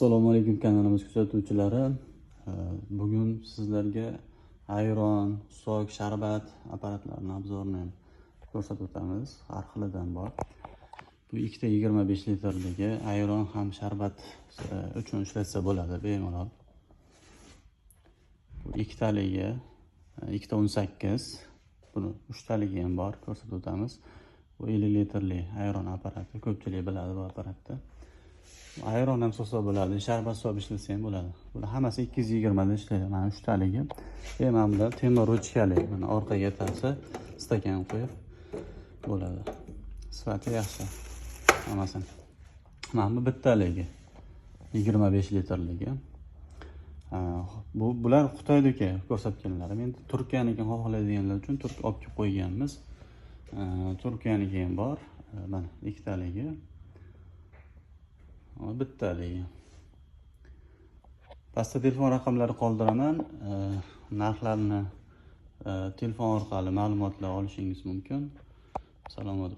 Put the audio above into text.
Assalomu alaykum kanalimiz kuzatuvchilari. Bugun sizlarga ayron, sok, sharbat apparatlarini obzorini ko'rsatib o'tamiz. Har xilidan bor. Bu ikkita 25 litrligi ayron ham sharbat uchun ishlatsa bo'ladi bemalol. Bu ikkitaligi 218. Buni 3taligi ham bor, ko'rsatib o'tamiz. Bu 50 litrli ayron apparati, ko'pchilik biladi bu apparatni. Ayron ham so'sa bo'ladi, sharbat solib ishlatsa ham bo'ladi. Bular hammasi 220 da ishlaydi. Mana 3taligi. Mana bular temir ruchkali. Mana orqaga ta'sa stakan qo'yib bo'ladi. Sifati yaxshi. Hammasi. Mana bu bittaligi 25 litrligi. Bular Xitoydagi ko'rsatganlar. Men Turkiyaniki xohlaydiganlar uchun olib kelib qo'yganmiz. Turkiyaniki ham bor. Mana ikkitaligi. Bittaligi. Pastda telefon raqamlari qoldiraman. Narxlarni telefon orqali ma'lumotlar olishingiz mumkin. Salomat